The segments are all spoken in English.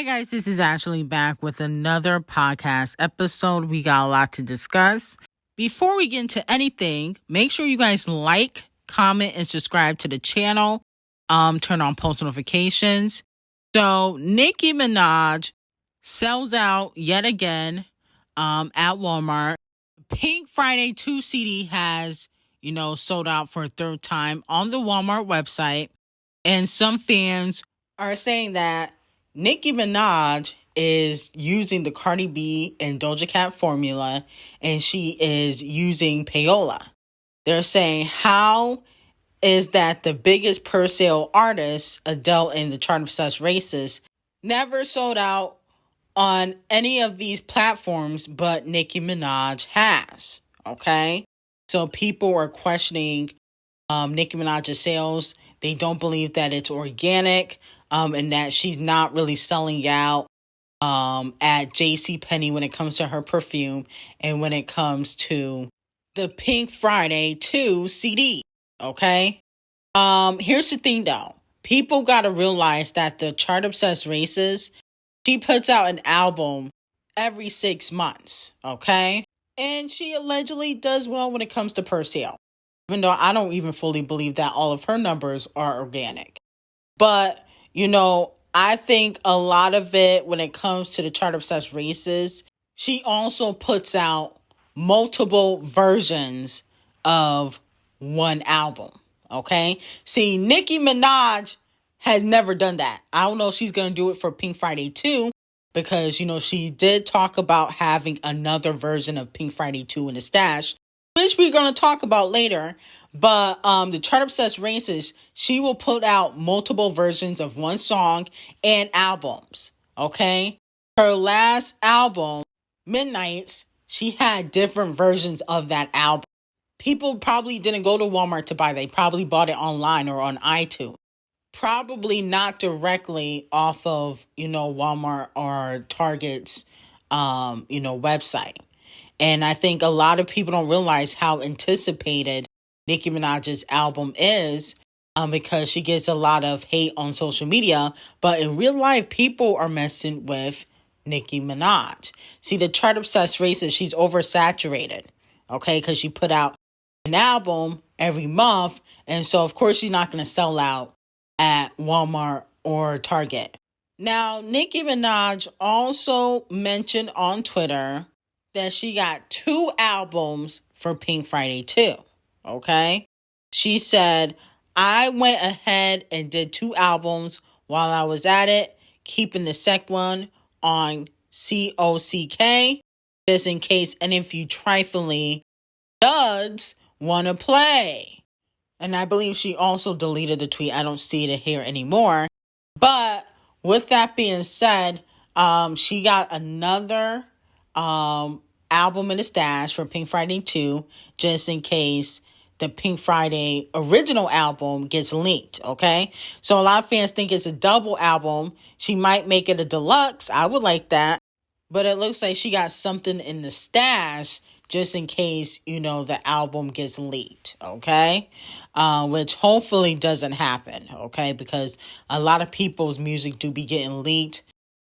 guys, this is Ashley back with another podcast episode. We got a lot to discuss. Before we get into anything, make sure you guys like, comment, and subscribe to the channel. Turn on post notifications. So Nicki Minaj sells out yet again at Walmart. Pink Friday 2 CD has, sold out for a third time on the Walmart website. And some fans are saying that Nicki Minaj is using the Cardi B and Doja Cat formula, and she is using payola. They're saying, how is that the biggest per sale artist, Adele in the chart obsessed races, never sold out on any of these platforms, but Nicki Minaj has? Okay, so people are questioning Nicki Minaj's sales. They don't believe that it's organic, and that she's not really selling out at JCPenney when it comes to her perfume and when it comes to the Pink Friday 2 CD. Okay? Here's the thing though. People gotta realize that the chart obsessed races, she puts out an album every 6 months. Okay? And she allegedly does well when it comes to per sale. Even though I don't even fully believe that all of her numbers are organic. But, I think a lot of it, when it comes to the chart obsessed races, she also puts out multiple versions of one album. Okay? See, Nicki Minaj has never done that. I don't know if she's going to do it for Pink Friday 2, because, she did talk about having another version of Pink Friday 2 in the stash, which we're going to talk about later. But the chart obsessed races, she will put out multiple versions of one song and albums. Okay? Her last album, Midnights, she had different versions of that album. People probably didn't go to Walmart to buy that. They probably bought it online or on iTunes. Probably not directly off of, Walmart or Target's, website. And I think a lot of people don't realize how anticipated Nicki Minaj's album is, because she gets a lot of hate on social media. But in real life, people are messing with Nicki Minaj. See, the chart obsessed races, she's oversaturated, okay, because she put out an album every month. And so, of course, she's not going to sell out at Walmart or Target. Now, Nicki Minaj also mentioned on Twitter that she got 2 albums for Pink Friday 2. Okay? She said, I went ahead and did 2 albums while I was at it, keeping the second one on COCK, just in case any of you trifling duds want to play. And I believe she also deleted the tweet. I don't see it here anymore. But with that being said, she got another album in the stash for Pink Friday 2, just in case the Pink Friday original album gets leaked, okay? So a lot of fans think it's a double album. She might make it a deluxe. I would like that. But it looks like she got something in the stash just in case, the album gets leaked, okay? Which hopefully doesn't happen, okay? Because a lot of people's music do be getting leaked.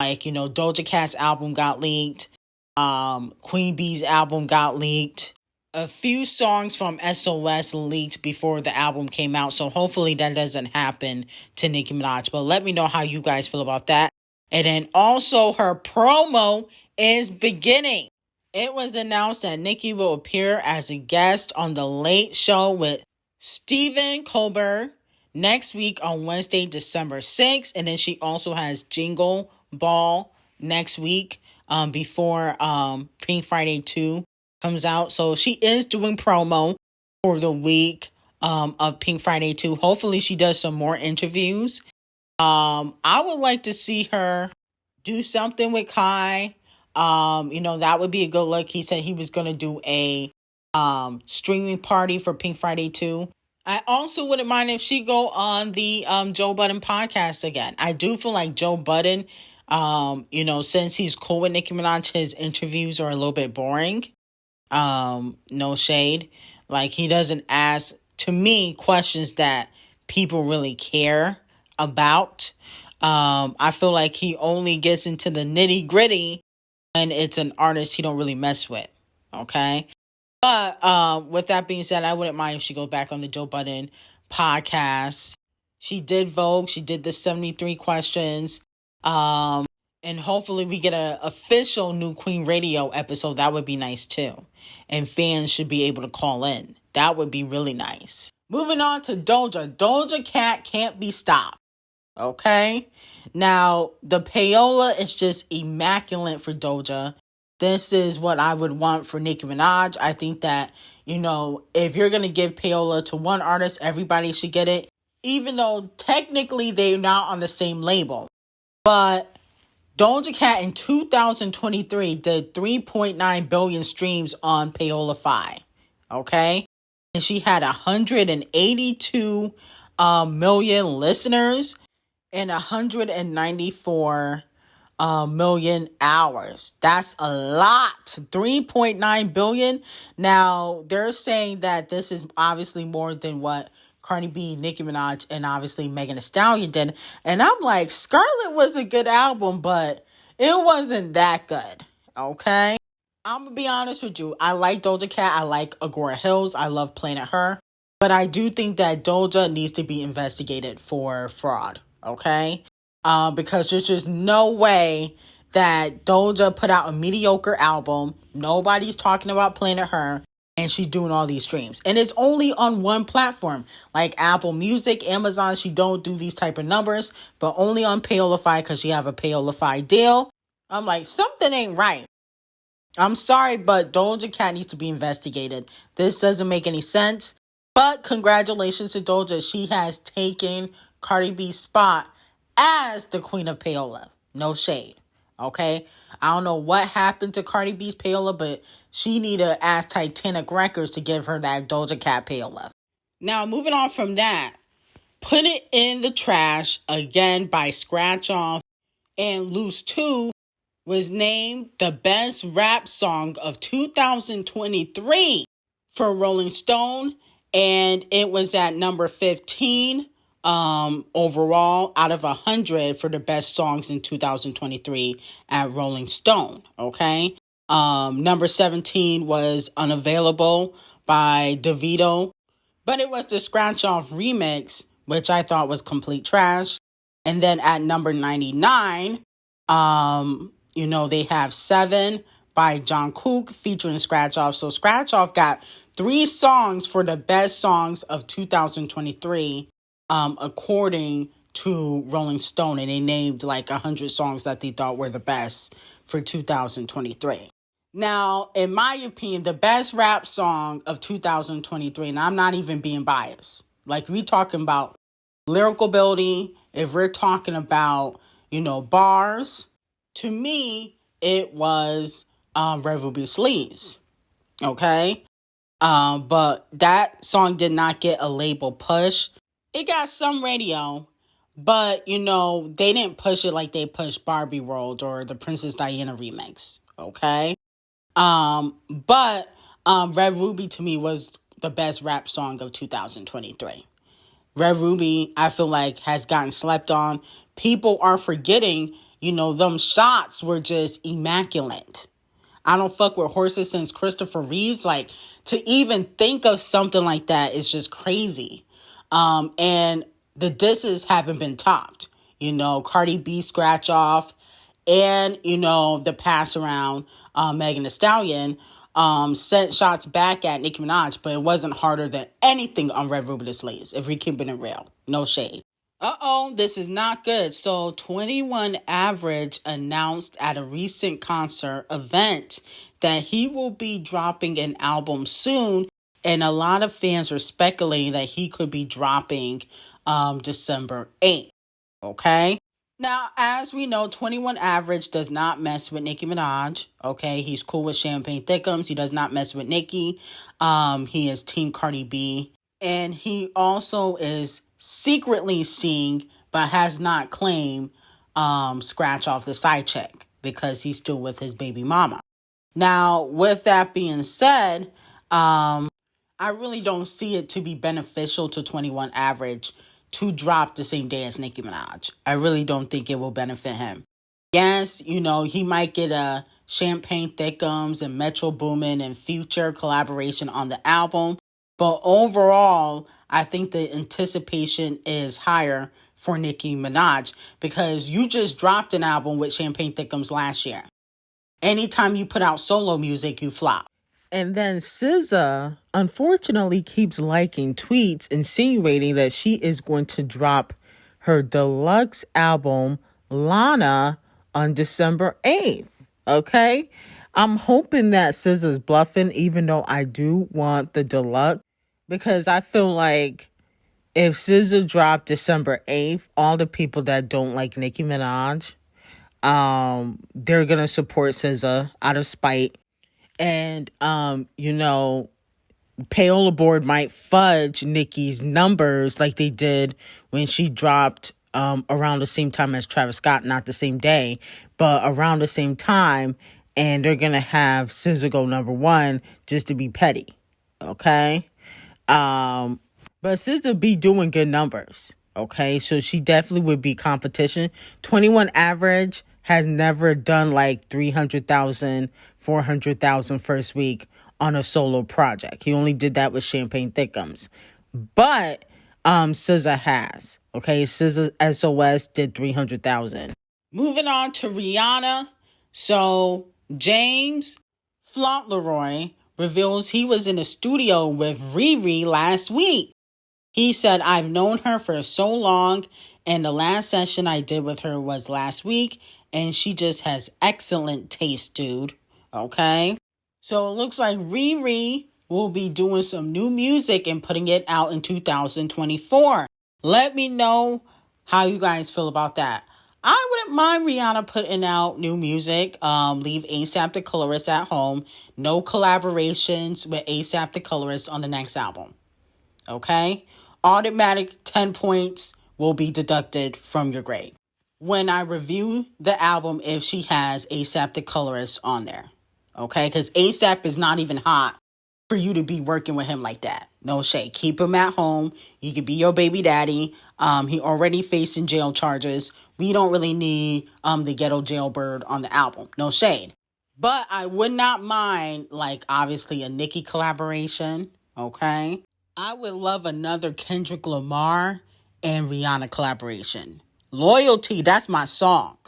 Like, Doja Cat's album got leaked. Queen B's album got leaked. A few songs from SOS leaked before the album came out. So hopefully that doesn't happen to Nicki Minaj. But let me know how you guys feel about that. And then also her promo is beginning. It was announced that Nicki will appear as a guest on The Late Show with Stephen Colbert next week on Wednesday, December 6th. And then she also has Jingle Ball next week before Pink Friday 2 comes out. So she is doing promo for the week of Pink Friday 2. Hopefully she does some more interviews. I would like to see her do something with Kai. That would be a good look. He said he was going to do a streaming party for Pink Friday 2. I also wouldn't mind if she go on the Joe Budden podcast again. I do feel like Joe Budden, since he's cool with Nicki Minaj, his interviews are a little bit boring. No shade. Like, he doesn't ask, to me, questions that people really care about. I feel like he only gets into the nitty gritty and it's an artist he don't really mess with. Okay. But with that being said, I wouldn't mind if she goes back on the Joe Budden podcast. She did Vogue. She did the 73 questions. And hopefully we get an official New Queen Radio episode. That would be nice too. And fans should be able to call in. That would be really nice. Moving on to Doja. Doja Cat can't be stopped. Okay? Now, the payola is just immaculate for Doja. This is what I would want for Nicki Minaj. I think that, if you're going to give payola to one artist, everybody should get it. Even though technically they're not on the same label. But Doja Cat in 2023 did 3.9 billion streams on Payola Fi. Okay? And she had 182 million listeners and 194 million hours. That's a lot. 3.9 billion. Now, they're saying that this is obviously more than what Cardi B, Nicki Minaj, and obviously Megan Thee Stallion did. And I'm like, Scarlet was a good album, but it wasn't that good. Okay? I'm going to be honest with you. I like Doja Cat. I like Agora Hills. I love playing at her. But I do think that Doja needs to be investigated for fraud. Okay? Because there's just no way that Doja put out a mediocre album. Nobody's talking about playing at her. And she's doing all these streams. And it's only on one platform. Like Apple Music, Amazon, she don't do these type of numbers. But only on Payola Fi because she have a Payola Fi deal. I'm like, something ain't right. I'm sorry, but Doja Cat needs to be investigated. This doesn't make any sense. But congratulations to Doja. She has taken Cardi B's spot as the queen of payola. No shade. Okay? I don't know what happened to Cardi B's payola, but she need to ask Titanic Records to give her that Doja Cat payola. Now, moving on from that, Put It in the Trash, again by Scratch Off, and Loose 2 was named the best rap song of 2023 for Rolling Stone, and it was at number 15 overall out of 100 for the best songs in 2023 at Rolling Stone. Okay. Number 17 was Unavailable by DeVito, but it was the Scratch Off remix, which I thought was complete trash. And then at number 99, they have 7 by Jungkook featuring Scratch Off. So Scratch Off got 3 songs for the best songs of 2023, according to Rolling Stone. And they named like 100 songs that they thought were the best for 2023. Now, in my opinion, the best rap song of 2023, and I'm not even being biased. Like, we talking about lyrical ability, if we're talking about, bars, to me, it was Red Ruby Sleeves. Okay? But that song did not get a label push. It got some radio, but, they didn't push it like they pushed Barbie World or the Princess Diana remix. Okay? But Red Ruby to me was the best rap song of 2023. Red Ruby, I feel like, has gotten slept on. People are forgetting, them shots were just immaculate. I don't fuck with horses since Christopher Reeves. Like, to even think of something like that is just crazy. And the disses haven't been topped. Cardi B Scratch Off and, the pass around Megan Thee Stallion sent shots back at Nicki Minaj, but it wasn't harder than anything on Red Ruby Sleeves, if we keep it real. No shade. This is not good. So 21 Average announced at a recent concert event that he will be dropping an album soon, and a lot of fans are speculating that he could be dropping December 8th. Okay? Now, as we know, 21 Average does not mess with Nicki Minaj. Okay, he's cool with Champagne Thickums. He does not mess with Nicki. He is Team Cardi B. And he also is secretly seeing, but has not claimed, Scratch Off the side chick because he's still with his baby mama. Now, with that being said, I really don't see it to be beneficial to 21 Average to drop the same day as Nicki Minaj. I really don't think it will benefit him. Yes, he might get a Champagne Thickums and Metro Boomin and Future collaboration on the album. But overall, I think the anticipation is higher for Nicki Minaj because you just dropped an album with Champagne Thickums last year. Anytime you put out solo music, you flop. And then SZA, unfortunately, keeps liking tweets insinuating that she is going to drop her deluxe album, Lana, on December 8th. Okay? I'm hoping that SZA's bluffing, even though I do want the deluxe, because I feel like if SZA dropped December 8th, all the people that don't like Nicki Minaj, they're going to support SZA out of spite. And, Payola Board might fudge Nicki's numbers like they did when she dropped around the same time as Travis Scott, not the same day, but around the same time. And they're going to have SZA go number one just to be petty. Okay? But SZA be doing good numbers. Okay? So she definitely would be competition. 21 average has never done like 300,000, 400,000 first week on a solo project. He only did that with Champagne Thickums. But SZA has. Okay, SZA SOS did 300,000. Moving on to Rihanna. So James Fauntleroy reveals he was in a studio with Riri last week. He said, "I've known her for so long, and the last session I did with her was last week, and she just has excellent taste, dude." Okay? So it looks like Riri will be doing some new music and putting it out in 2024. Let me know how you guys feel about that. I wouldn't mind Rihanna putting out new music. Leave A$AP the Colorist at home. No collaborations with A$AP the Colorist on the next album. Okay? Automatic 10 points will be deducted from your grade when I review the album if she has A$AP the Colorist on there. Okay? Because A$AP is not even hot for you to be working with him like that. No shade. Keep him at home. He could be your baby daddy. He already facing jail charges. We don't really need the ghetto jailbird on the album. No shade. But I would not mind, like, obviously a Nicki collaboration. Okay? I would love another Kendrick Lamar and Rihanna collaboration. Loyalty, that's my song.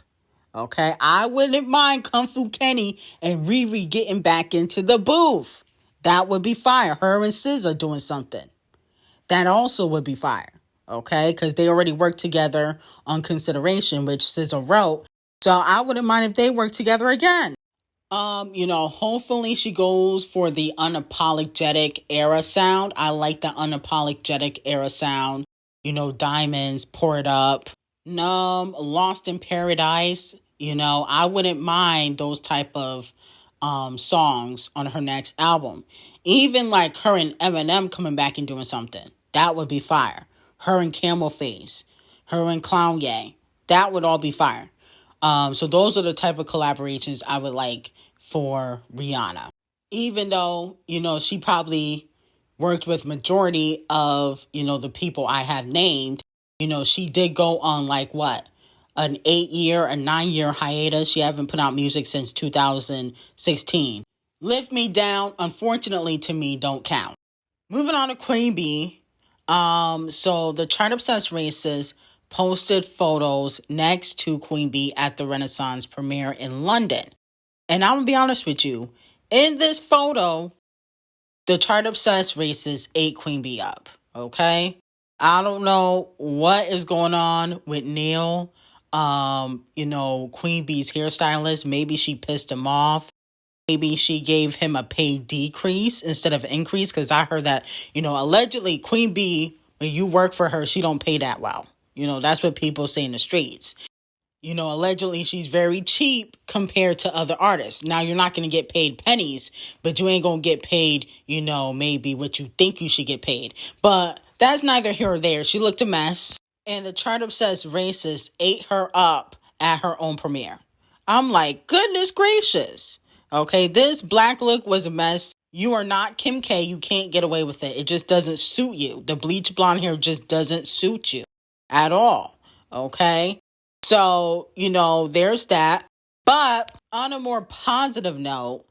Okay? I wouldn't mind Kung Fu Kenny and Riri getting back into the booth. That would be fire. Her and SZA doing something. That also would be fire. Okay? Because they already worked together on Consideration, which SZA wrote. So I wouldn't mind if they work together again. Hopefully she goes for the unapologetic era sound. I like the unapologetic era sound. Diamonds, Pour It Up, Numb, Lost in Paradise. I wouldn't mind those type of songs on her next album. Even like her and Eminem coming back and doing something. That would be fire. Her and Camel Face. Her and Kanye. That would all be fire. So those are the type of collaborations I would like for Rihanna. Even though, she probably worked with majority of, the people I have named. She did go on an 8-year, a 9-year hiatus. She haven't put out music since 2016. Lift Me Down, unfortunately to me, don't count. Moving on to Queen Bee. So the Chart Obsessed Races posted photos next to Queen Bee at the Renaissance premiere in London. And I'm going to be honest with you. In this photo, the Chart Obsessed Races ate Queen Bee up. Okay? I don't know what is going on with Neil. Queen Bee's hairstylist. Maybe she pissed him off. Maybe she gave him a pay decrease instead of increase. Because I heard that, allegedly Queen Bee, when you work for her, she don't pay that well. That's what people say in the streets. Allegedly she's very cheap compared to other artists. Now, you're not going to get paid pennies, but you ain't going to get paid, maybe what you think you should get paid. But that's neither here or there. She looked a mess. And the Chart Obsessed Racists ate her up at her own premiere. I'm like, goodness gracious. Okay, this black look was a mess. You are not Kim K. You can't get away with it. It just doesn't suit you. The bleach blonde hair just doesn't suit you. at all. Okay? So, there's that. But on a more positive note,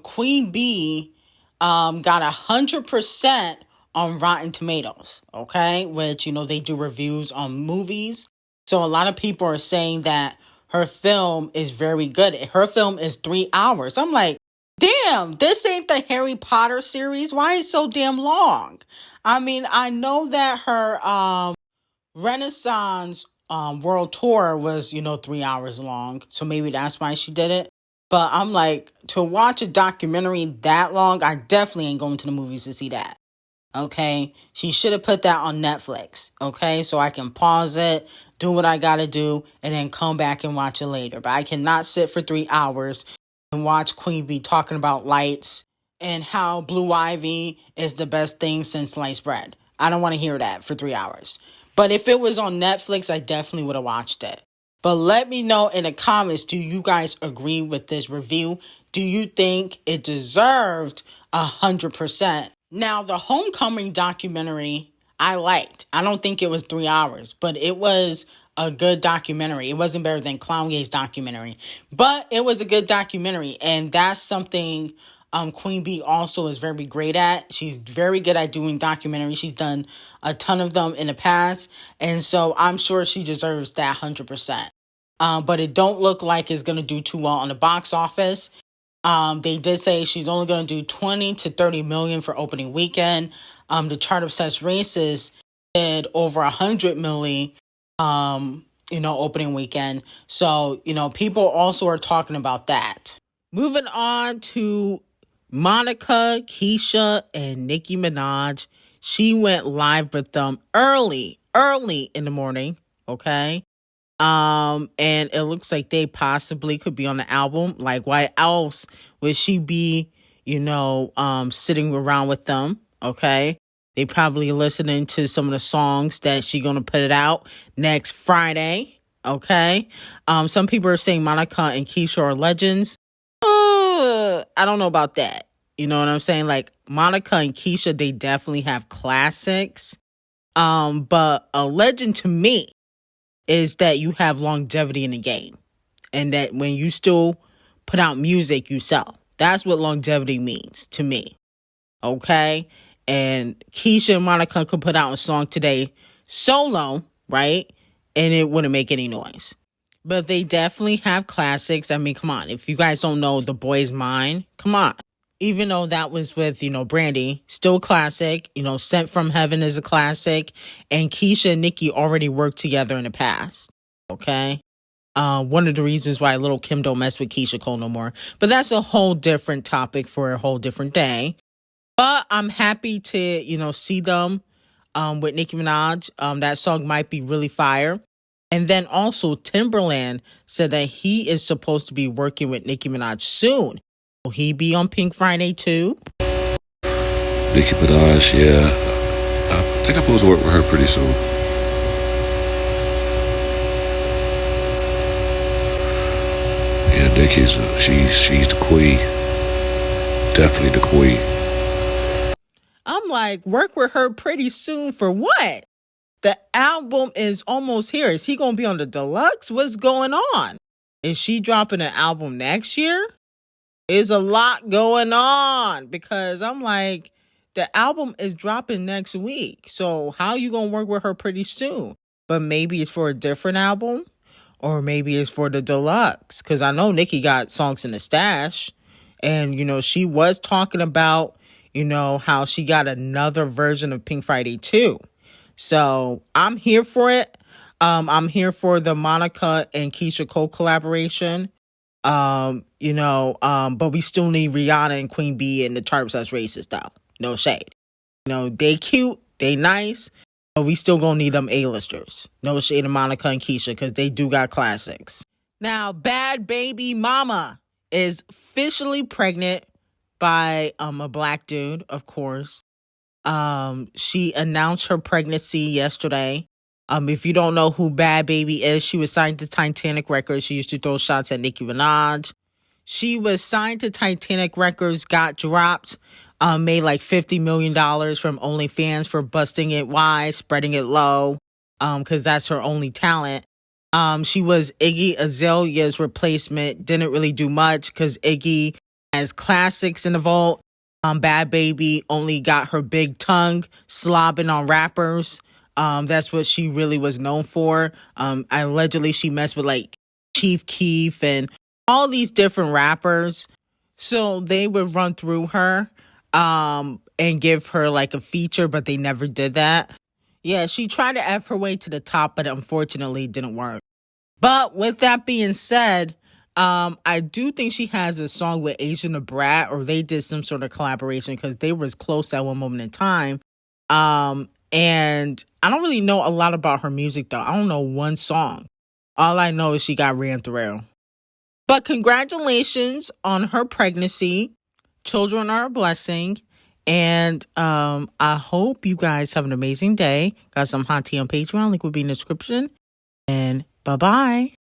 Queen Bee got 100% on Rotten Tomatoes, okay? Which, they do reviews on movies. So a lot of people are saying that her film is very good. Her film is 3 hours. I'm like, damn, this ain't the Harry Potter series. Why is it so damn long? I mean, I know that her Renaissance world tour was, 3 hours long. So maybe that's why she did it. But I'm like, to watch a documentary that long, I definitely ain't going to the movies to see that. Okay? She should have put that on Netflix. Okay? So I can pause it, do what I gotta do, and then come back and watch it later. But I cannot sit for 3 hours and watch Queen Bee talking about lights and how Blue Ivy is the best thing since sliced bread. I don't want to hear that for 3 hours. But if it was on Netflix, I definitely would have watched it. But let me know in the comments, do you guys agree with this review? Do you think it deserved 100%? Now, the Homecoming documentary, I liked. I don't think it was 3 hours, but it was a good documentary. It wasn't better than Clown Gate's documentary, but it was a good documentary. And that's something Queen Bee also is very great at. She's very good at doing documentaries. She's done a ton of them in the past. And so I'm sure she deserves that 100%. But it don't look like it's going to do too well on the box office. They did say she's only going to do 20 to 30 million for opening weekend. The Chart Obsessed Races did over 100 million, opening weekend. So, people also are talking about that. Moving on to Monica, Keisha, and Nicki Minaj. She went live with them early in the morning. Okay. And it looks like they possibly could be on the album. Like, why else would she be, sitting around with them? Okay. They probably listening to some of the songs that she gonna put it out next Friday. Okay. Some people are saying Monica and Keisha are legends. I don't know about that. You know what I'm saying? Like, Monica and Keisha, they definitely have classics. But a legend to me is that you have longevity in the game. And that when you still put out music, you sell. That's what longevity means to me. Okay? And Keisha and Monica could put out a song today solo, right? And it wouldn't make any noise. But they definitely have classics. I mean, come on. If you guys don't know The Boy's Mine, come on. Even though that was with, Brandy, still classic. Sent from Heaven is a classic. And Keisha and Nicki already worked together in the past. Okay? One of the reasons why Little Kim don't mess with Keisha Cole no more. But that's a whole different topic for a whole different day. But I'm happy to, see them with Nicki Minaj. That song might be really fire. And then also Timberland said that he is supposed to be working with Nicki Minaj soon. Will he be on Pink Friday too? Nicki Minaj, yeah. I think I'm supposed to work with her pretty soon. Yeah, Nicki's she's the queen. Definitely the queen. I'm like, work with her pretty soon for what? The album is almost here. Is he going to be on the deluxe? What's going on? Is she dropping an album next year? There's a lot going on because I'm like, the album is dropping next week. So how you going to work with her pretty soon? But maybe it's for a different album or maybe it's for the deluxe. Because I know Nicki got songs in the stash. And, she was talking about, how she got another version of Pink Friday too. So I'm here for it. I'm here for the Monica and Keisha Cole collaboration. But we still need Rihanna and Queen Bee and the Chart Obsessed Races though. No shade. They cute, they nice, but we still gonna need them A-listers. No shade to Monica and Keisha because they do got classics. Now, Bhad Bhabie Mama is officially pregnant by a black dude, of course. She announced her pregnancy yesterday. If you don't know who Bhad Bhabie is, she was signed to Titanic Records. She used to throw shots at Nicki Minaj. She was signed to Titanic Records, got dropped, made like $50 million from OnlyFans for busting it wide, spreading it low. because that's her only talent. She was Iggy Azalea's replacement. Didn't really do much because Iggy has classics in the vault. Bhad Bhabie only got her big tongue slobbing on rappers. That's what she really was known for. Allegedly, she messed with like Chief Keef and all these different rappers. So they would run through her and give her like a feature, but they never did that. Yeah, she tried to F her way to the top, but unfortunately it didn't work. But with that being said, I do think she has a song with Asian the Brat, or they did some sort of collaboration because they was close at one moment in time. And I don't really know a lot about her music though. I don't know one song. All I know is she got ran through. But congratulations on her pregnancy. Children are a blessing. And I hope you guys have an amazing day. Got some hot tea on Patreon. Link will be in the description. And bye-bye.